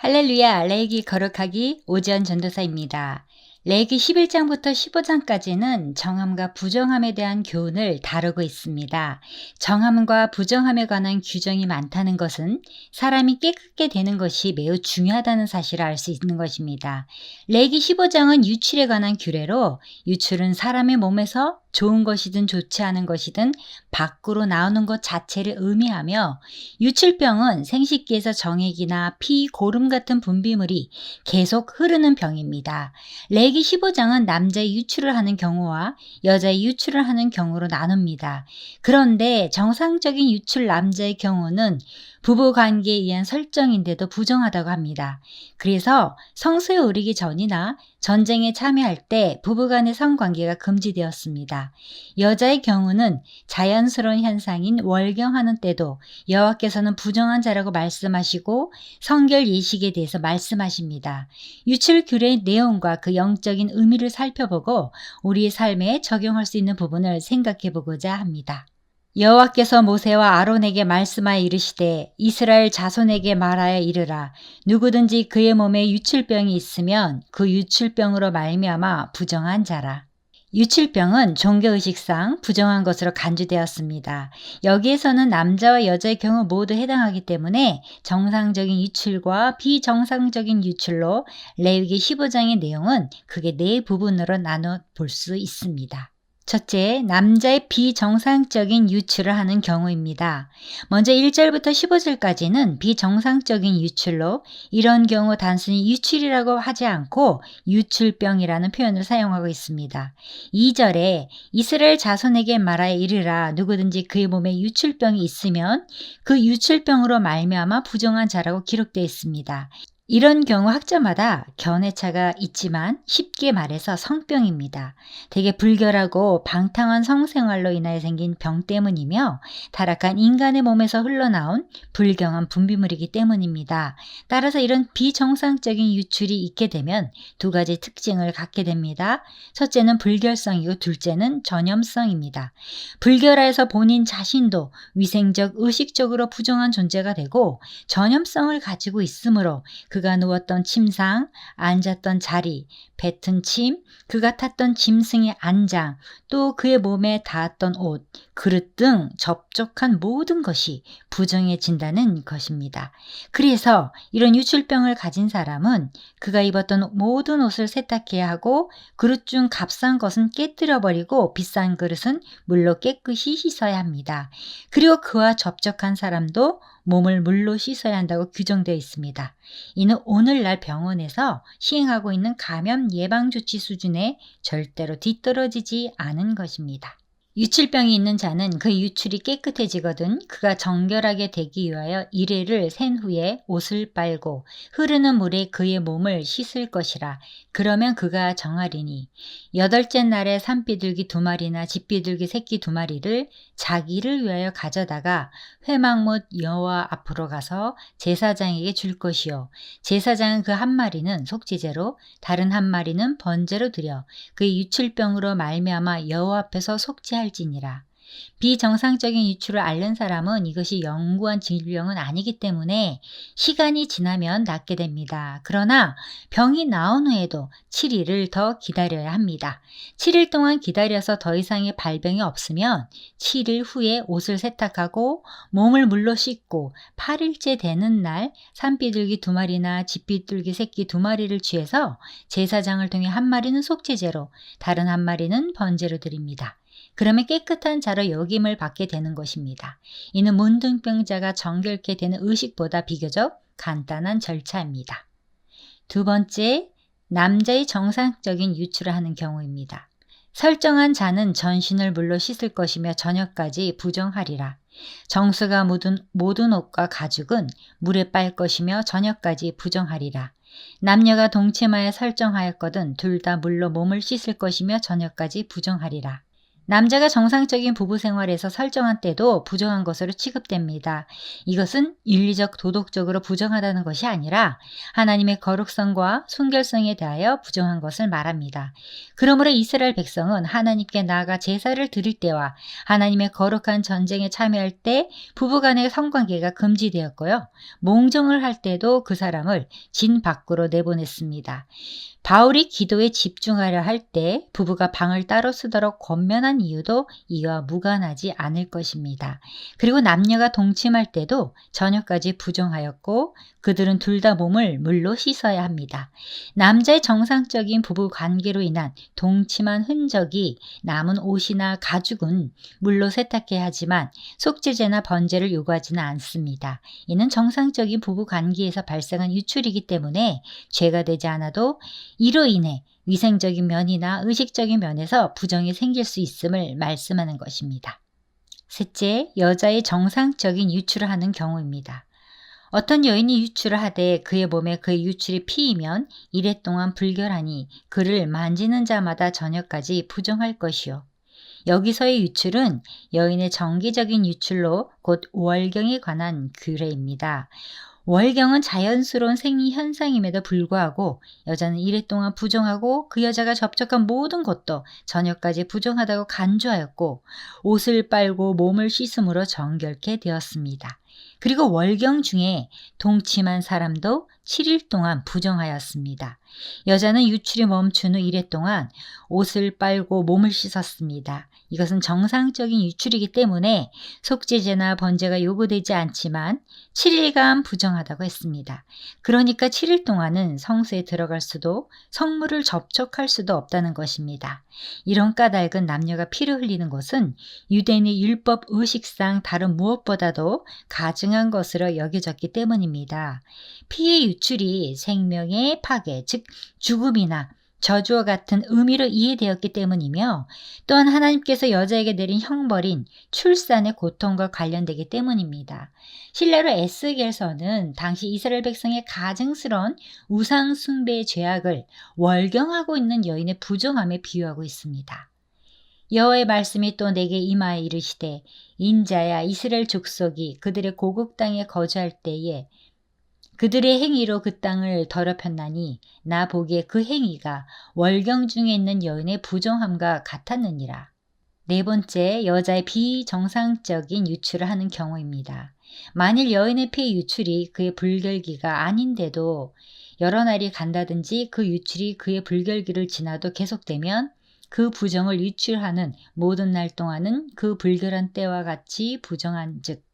할렐루야, 레위기 거룩하기 오지연 전도사입니다. 레위기 11장부터 15장까지는 정함과 부정함에 대한 교훈을 다루고 있습니다. 정함과 부정함에 관한 규정이 많다는 것은 사람이 깨끗게 되는 것이 매우 중요하다는 사실을 알 수 있는 것입니다. 레위기 15장은 유출에 관한 규례로 유출은 사람의 몸에서 좋은 것이든 좋지 않은 것이든 밖으로 나오는 것 자체를 의미하며 유출병은 생식기에서 정액이나 피, 고름 같은 분비물이 계속 흐르는 병입니다. 레위기 15장은 남자의 유출을 하는 경우와 여자의 유출을 하는 경우로 나눕니다. 그런데 정상적인 유출 남자의 경우는 부부관계에 의한 설정인데도 부정하다고 합니다. 그래서 성소에 오르기 전이나 전쟁에 참여할 때 부부간의 성관계가 금지되었습니다. 여자의 경우는 자연스러운 현상인 월경하는 때도 여호와께서는 부정한 자라고 말씀하시고 성결 예식에 대해서 말씀하십니다. 유출 규례의 내용과 그 영적인 의미를 살펴보고 우리의 삶에 적용할 수 있는 부분을 생각해 보고자 합니다. 여호와께서 모세와 아론에게 말씀하여 이르시되 이스라엘 자손에게 말하여 이르라. 누구든지 그의 몸에 유출병이 있으면 그 유출병으로 말미암아 부정한 자라. 유출병은 종교의식상 부정한 것으로 간주되었습니다. 여기에서는 남자와 여자의 경우 모두 해당하기 때문에 정상적인 유출과 비정상적인 유출로 레위기 15장의 내용은 크게 네 부분으로 나눠 볼 수 있습니다. 첫째, 남자의 비정상적인 유출을 하는 경우입니다. 먼저 1절부터 15절까지는 비정상적인 유출로 이런 경우 단순히 유출이라고 하지 않고 유출병이라는 표현을 사용하고 있습니다. 2절에 이스라엘 자손에게 말하여 이르라. 누구든지 그의 몸에 유출병이 있으면 그 유출병으로 말미암아 부정한 자라고 기록되어 있습니다. 이런 경우 학자마다 견해차가 있지만 쉽게 말해서 성병입니다. 되게 불결하고 방탕한 성생활로 인하여 생긴 병 때문이며 타락한 인간의 몸에서 흘러나온 불경한 분비물이기 때문입니다. 따라서 이런 비정상적인 유출이 있게 되면 두 가지 특징을 갖게 됩니다. 첫째는 불결성이고 둘째는 전염성입니다. 불결해서 본인 자신도 위생적, 의식적으로 부정한 존재가 되고 전염성을 가지고 있으므로 그가 누웠던 침상, 앉았던 자리, 뱉은 침, 그가 탔던 짐승의 안장, 또 그의 몸에 닿았던 옷, 그릇 등 접촉한 모든 것이 부정해진다는 것입니다. 그래서 이런 유출병을 가진 사람은 그가 입었던 모든 옷을 세탁해야 하고 그릇 중 값싼 것은 깨뜨려버리고 비싼 그릇은 물로 깨끗이 씻어야 합니다. 그리고 그와 접촉한 사람도 몸을 물로 씻어야 한다고 규정되어 있습니다. 이는 오늘날 병원에서 시행하고 있는 감염 예방 조치 수준에 절대로 뒤떨어지지 않은 것입니다. 유출병이 있는 자는 그 유출이 깨끗해지거든 그가 정결하게 되기 위하여 이레를 센 후에 옷을 빨고 흐르는 물에 그의 몸을 씻을 것이라. 그러면 그가 정하리니 8째 날에 산비둘기 2마리나 집비둘기 새끼 2마리를 자기를 위하여 가져다가 회막못 여호와 앞으로 가서 제사장에게 줄 것이요 제사장은 그 1마리는 속죄제로 다른 1마리는 번제로 드려 그의 유출병으로 말미암아 여호와 앞에서 속죄할지니라. 비정상적인 유출을 앓는 사람은 이것이 영구한 질병은 아니기 때문에 시간이 지나면 낫게 됩니다. 그러나 병이 나온 후에도 7일을 더 기다려야 합니다. 7일 동안 기다려서 더 이상의 발병이 없으면 7일 후에 옷을 세탁하고 몸을 물로 씻고 8일째 되는 날 산비둘기 2마리나 집비둘기 새끼 2마리를 취해서 제사장을 통해 1마리는 속죄제로 다른 1마리는 번제로 드립니다. 그러면 깨끗한 자로 여김을 받게 되는 것입니다. 이는 문둥병자가 정결케 되는 의식보다 비교적 간단한 절차입니다. 두 번째, 남자의 정상적인 유출을 하는 경우입니다. 설정한 자는 전신을 물로 씻을 것이며 저녁까지 부정하리라. 정수가 묻은 모든 옷과 가죽은 물에 빨 것이며 저녁까지 부정하리라. 남녀가 동침하여 설정하였거든 둘 다 물로 몸을 씻을 것이며 저녁까지 부정하리라. 남자가 정상적인 부부 생활에서 설정한 때도 부정한 것으로 취급됩니다. 이것은 윤리적 도덕적으로 부정하다는 것이 아니라 하나님의 거룩성과 순결성에 대하여 부정한 것을 말합니다. 그러므로 이스라엘 백성은 하나님께 나아가 제사를 드릴 때와 하나님의 거룩한 전쟁에 참여할 때 부부간의 성관계가 금지되었고요. 몽정을 할 때도 그 사람을 진 밖으로 내보냈습니다. 바울이 기도에 집중하려 할 때 부부가 방을 따로 쓰도록 권면한 이유도 이와 무관하지 않을 것입니다. 그리고 남녀가 동침할 때도 저녁까지 부정하였고 그들은 둘 다 몸을 물로 씻어야 합니다. 남자의 정상적인 부부 관계로 인한 동침한 흔적이 남은 옷이나 가죽은 물로 세탁해야 하지만 속죄제나 번제를 요구하지는 않습니다. 이는 정상적인 부부 관계에서 발생한 유출이기 때문에 죄가 되지 않아도 이로 인해 위생적인 면이나 의식적인 면에서 부정이 생길 수 있음을 말씀하는 것입니다. 셋째, 여자의 정상적인 유출을 하는 경우입니다. 어떤 여인이 유출을 하되 그의 몸에 그의 유출이 피이면 이래 동안 불결하니 그를 만지는 자마다 저녁까지 부정할 것이요. 여기서의 유출은 여인의 정기적인 유출로 곧 월경에 관한 규례입니다. 월경은 자연스러운 생리 현상임에도 불구하고 여자는 이래 동안 부정하고 그 여자가 접촉한 모든 것도 저녁까지 부정하다고 간주하였고 옷을 빨고 몸을 씻음으로 정결케 되었습니다. 그리고 월경 중에 동침한 사람도 7일 동안 부정하였습니다. 여자는 유출이 멈춘 후 이래 동안 옷을 빨고 몸을 씻었습니다. 이것은 정상적인 유출이기 때문에 속죄제나 번제가 요구되지 않지만 7일간 부정하다고 했습니다. 그러니까 7일 동안은 성소에 들어갈 수도 성물을 접촉할 수도 없다는 것입니다. 이런 까닭은 남녀가 피를 흘리는 것은 유대인의 율법 의식상 다른 무엇보다도 가증한 것으로 여겨졌기 때문입니다. 피의 유출이 생명의 파괴, 즉 죽음이나 저주와 같은 의미로 이해되었기 때문이며 또한 하나님께서 여자에게 내린 형벌인 출산의 고통과 관련되기 때문입니다. 실례로 에스겔서는 당시 이스라엘 백성의 가증스러운 우상 숭배의 죄악을 월경하고 있는 여인의 부정함에 비유하고 있습니다. 여호와의 말씀이 또 내게 임하여 이르시되 인자야 이스라엘 족속이 그들의 고국 땅에 거주할 때에 그들의 행위로 그 땅을 더럽혔나니 나 보기에 그 행위가 월경 중에 있는 여인의 부정함과 같았느니라. 네 번째, 여자의 비정상적인 유출을 하는 경우입니다. 만일 여인의 피 유출이 그의 불결기가 아닌데도 여러 날이 간다든지 그 유출이 그의 불결기를 지나도 계속되면 그 부정을 유출하는 모든 날 동안은 그 불결한 때와 같이 부정한 즉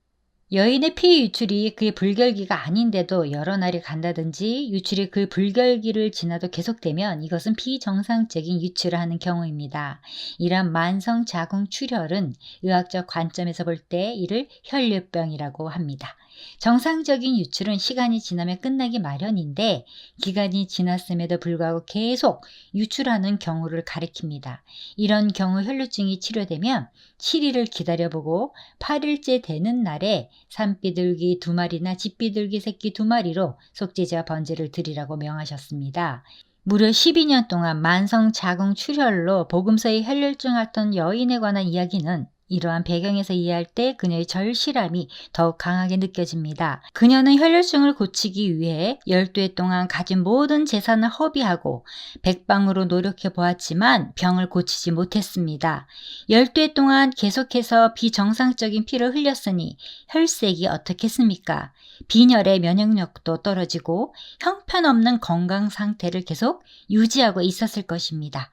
여인의 피 유출이 그의 불결기가 아닌데도 여러 날이 간다든지 유출이 그 불결기를 지나도 계속되면 이것은 비정상적인 유출을 하는 경우입니다. 이러한 만성 자궁 출혈은 의학적 관점에서 볼 때 이를 혈류병이라고 합니다. 정상적인 유출은 시간이 지나면 끝나기 마련인데 기간이 지났음에도 불구하고 계속 유출하는 경우를 가리킵니다. 이런 경우 혈류증이 치료되면 7일을 기다려보고 8일째 되는 날에 산비둘기 2마리나 집비둘기 새끼 2마리로 속죄제와 번제를 드리라고 명하셨습니다. 무려 12년 동안 만성 자궁 출혈로 복음서의 혈류증 앓던 여인에 관한 이야기는 이러한 배경에서 이해할 때 그녀의 절실함이 더욱 강하게 느껴집니다. 그녀는 혈류증을 고치기 위해 12해 동안 가진 모든 재산을 허비하고 백방으로 노력해 보았지만 병을 고치지 못했습니다. 12해 동안 계속해서 비정상적인 피를 흘렸으니 혈색이 어떻겠습니까? 빈혈의 면역력도 떨어지고 형편없는 건강 상태를 계속 유지하고 있었을 것입니다.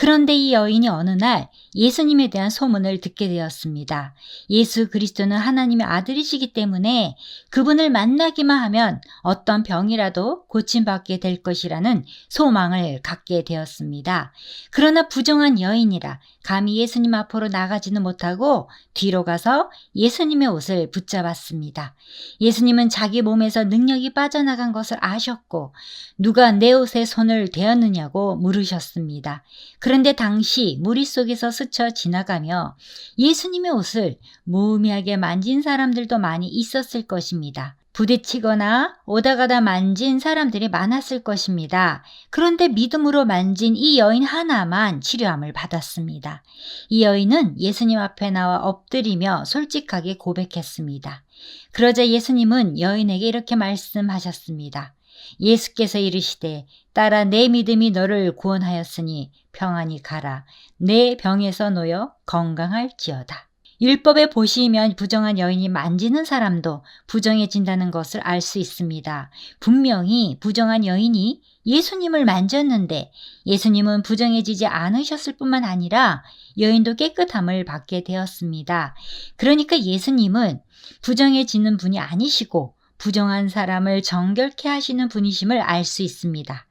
그런데 이 여인이 어느 날 예수님에 대한 소문을 듣게 되었습니다. 예수 그리스도는 하나님의 아들이시기 때문에 그분을 만나기만 하면 어떤 병이라도 고침받게 될 것이라는 소망을 갖게 되었습니다. 그러나 부정한 여인이라 감히 예수님 앞으로 나가지는 못하고 뒤로 가서 예수님의 옷을 붙잡았습니다. 예수님은 자기 몸에서 능력이 빠져나간 것을 아셨고 누가 내 옷에 손을 대었느냐고 물으셨습니다. 그런데 당시 무리 속에서 스쳐 지나가며 예수님의 옷을 무의미하게 만진 사람들도 많이 있었을 것입니다. 부딪히거나 오다 가다 만진 사람들이 많았을 것입니다. 그런데 믿음으로 만진 이 여인 하나만 치료함을 받았습니다. 이 여인은 예수님 앞에 나와 엎드리며 솔직하게 고백했습니다. 그러자 예수님은 여인에게 이렇게 말씀하셨습니다. 예수께서 이르시되 딸아 내 믿음이 너를 구원하였으니 평안히 가라. 내 병에서 놓여 건강할지어다. 율법에 보시면 부정한 여인이 만지는 사람도 부정해진다는 것을 알 수 있습니다. 분명히 부정한 여인이 예수님을 만졌는데 예수님은 부정해지지 않으셨을 뿐만 아니라 여인도 깨끗함을 받게 되었습니다. 그러니까 예수님은 부정해지는 분이 아니시고 부정한 사람을 정결케 하시는 분이심을 알 수 있습니다.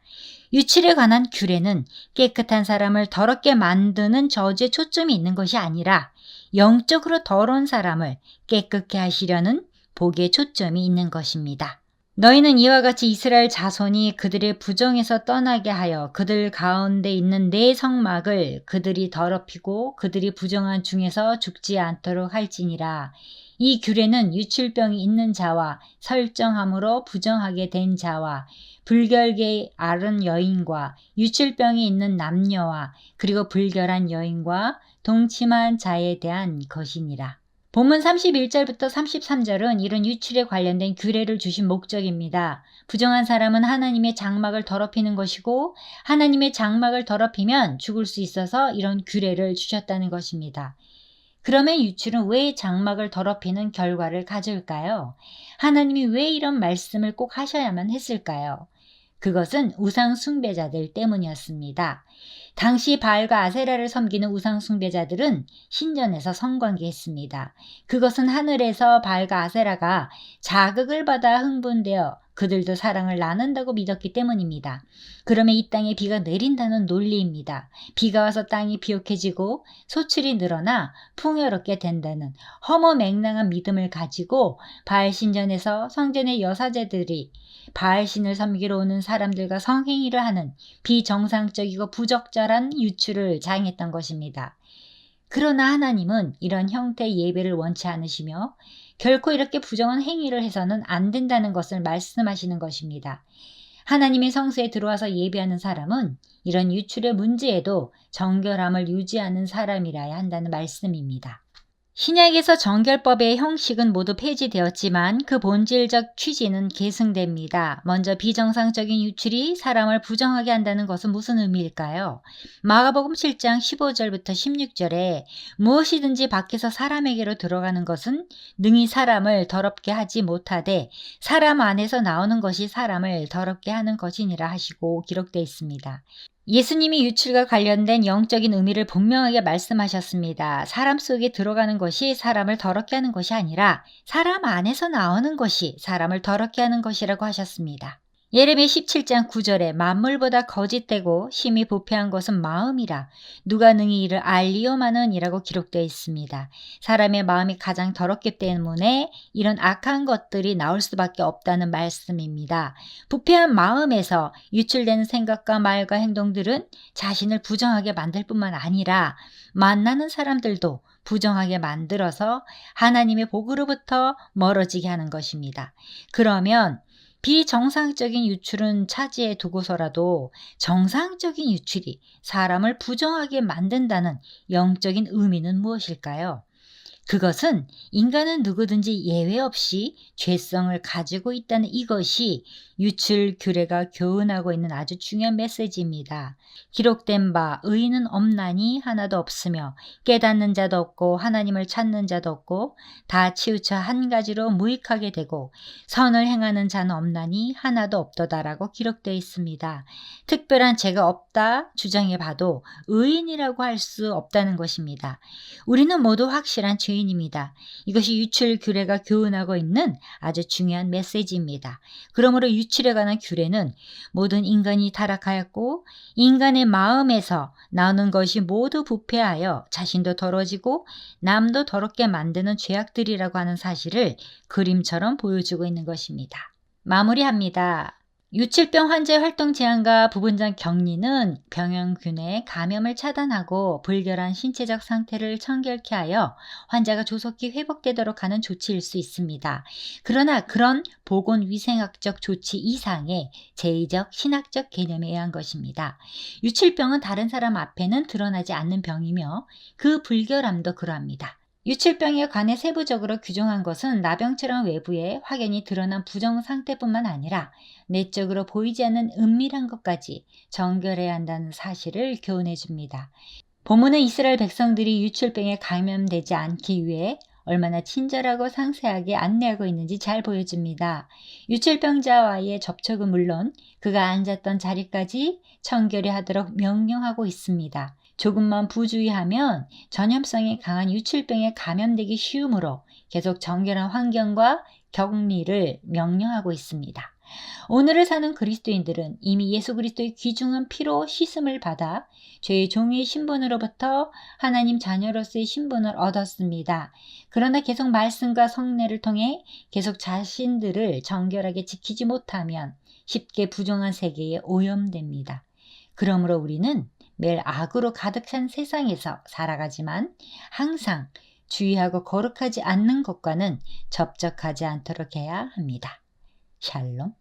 유출에 관한 규례는 깨끗한 사람을 더럽게 만드는 저주에 초점이 있는 것이 아니라 영적으로 더러운 사람을 깨끗게 하시려는 복에 초점이 있는 것입니다. 너희는 이와 같이 이스라엘 자손이 그들의 부정에서 떠나게 하여 그들 가운데 있는 내 성막을 그들이 더럽히고 그들이 부정한 중에서 죽지 않도록 할지니라. 이 규례는 유출병이 있는 자와 설정함으로 부정하게 된 자와 불결계 앓은 여인과 유출병이 있는 남녀와 그리고 불결한 여인과 동침한 자에 대한 것이니라. 본문 31절부터 33절은 이런 유출에 관련된 규례를 주신 목적입니다. 부정한 사람은 하나님의 장막을 더럽히는 것이고 하나님의 장막을 더럽히면 죽을 수 있어서 이런 규례를 주셨다는 것입니다. 그러면 유출은 왜 장막을 더럽히는 결과를 가져올까요? 하나님이 왜 이런 말씀을 꼭 하셔야만 했을까요? 그것은 우상 숭배자들 때문이었습니다. 당시 바알과 아세라를 섬기는 우상 숭배자들은 신전에서 성관계했습니다. 그것은 하늘에서 바알과 아세라가 자극을 받아 흥분되어 그들도 사랑을 나눈다고 믿었기 때문입니다. 그러면 이 땅에 비가 내린다는 논리입니다. 비가 와서 땅이 비옥해지고 소출이 늘어나 풍요롭게 된다는 허무맹랑한 믿음을 가지고 바알 신전에서 성전의 여사제들이 바알신을 섬기러 오는 사람들과 성행위를 하는 비정상적이고 부적절한 유출을 자행했던 것입니다. 그러나 하나님은 이런 형태의 예배를 원치 않으시며 결코 이렇게 부정한 행위를 해서는 안 된다는 것을 말씀하시는 것입니다. 하나님의 성소에 들어와서 예배하는 사람은 이런 유출의 문제에도 정결함을 유지하는 사람이라야 한다는 말씀입니다. 신약에서 정결법의 형식은 모두 폐지되었지만 그 본질적 취지는 계승됩니다. 먼저 비정상적인 유출이 사람을 부정하게 한다는 것은 무슨 의미일까요? 마가복음 7장 15절부터 16절에 무엇이든지 밖에서 사람에게로 들어가는 것은 능히 사람을 더럽게 하지 못하되 사람 안에서 나오는 것이 사람을 더럽게 하는 것이니라 하시고 기록되어 있습니다. 예수님이 유출과 관련된 영적인 의미를 분명하게 말씀하셨습니다. 사람 속에 들어가는 것이 사람을 더럽게 하는 것이 아니라 사람 안에서 나오는 것이 사람을 더럽게 하는 것이라고 하셨습니다. 예레미야 17장 9절에 만물보다 거짓되고 심히 부패한 것은 마음이라 누가 능히 이를 알리오마는 이라고 기록되어 있습니다. 사람의 마음이 가장 더럽기 때문에 이런 악한 것들이 나올 수밖에 없다는 말씀입니다. 부패한 마음에서 유출되는 생각과 말과 행동들은 자신을 부정하게 만들 뿐만 아니라 만나는 사람들도 부정하게 만들어서 하나님의 복으로부터 멀어지게 하는 것입니다. 그러면 비정상적인 유출은 차지해 두고서라도 정상적인 유출이 사람을 부정하게 만든다는 영적인 의미는 무엇일까요? 그것은 인간은 누구든지 예외 없이 죄성을 가지고 있다는 이것이 유출 규례가 교훈하고 있는 아주 중요한 메시지입니다. 기록된 바 의인은 없나니 하나도 없으며 깨닫는 자도 없고 하나님을 찾는 자도 없고 다 치우쳐 한 가지로 무익하게 되고 선을 행하는 자는 없나니 하나도 없도다라고 기록되어 있습니다. 특별한 죄가 없다 주장해 봐도 의인이라고 할 수 없다는 것입니다. 우리는 모두 확실한 죄인입니다. 이것이 유출 규례가 교훈하고 있는 아주 중요한 메시지입니다. 그러므로 유출에 관한 규례는 모든 인간이 타락하였고 인간의 마음에서 나오는 것이 모두 부패하여 자신도 더러지고 남도 더럽게 만드는 죄악들이라고 하는 사실을 그림처럼 보여주고 있는 것입니다. 마무리합니다. 유칠병 환자의 활동 제한과 부분적 격리는 병원균의 감염을 차단하고 불결한 신체적 상태를 청결케 하여 환자가 조속히 회복되도록 하는 조치일 수 있습니다. 그러나 그런 보건위생학적 조치 이상의 제의적 신학적 개념에 의한 것입니다. 유칠병은 다른 사람 앞에는 드러나지 않는 병이며 그 불결함도 그러합니다. 유칠병에 관해 세부적으로 규정한 것은 나병처럼 외부에 확연히 드러난 부정 상태뿐만 아니라 내적으로 보이지 않는 은밀한 것까지 정결해야 한다는 사실을 교훈해 줍니다. 본문은 이스라엘 백성들이 유출병에 감염되지 않기 위해 얼마나 친절하고 상세하게 안내하고 있는지 잘 보여줍니다. 유출병자와의 접촉은 물론 그가 앉았던 자리까지 청결히 하도록 명령하고 있습니다. 조금만 부주의하면 전염성이 강한 유출병에 감염되기 쉬우므로 계속 정결한 환경과 격리를 명령하고 있습니다. 오늘을 사는 그리스도인들은 이미 예수 그리스도의 귀중한 피로 씻음을 받아 죄의 종의 신분으로부터 하나님 자녀로서의 신분을 얻었습니다. 그러나 계속 말씀과 성례를 통해 계속 자신들을 정결하게 지키지 못하면 쉽게 부정한 세계에 오염됩니다. 그러므로 우리는 매일 악으로 가득 찬 세상에서 살아가지만 항상 주의하고 거룩하지 않는 것과는 접촉하지 않도록 해야 합니다. 샬롬.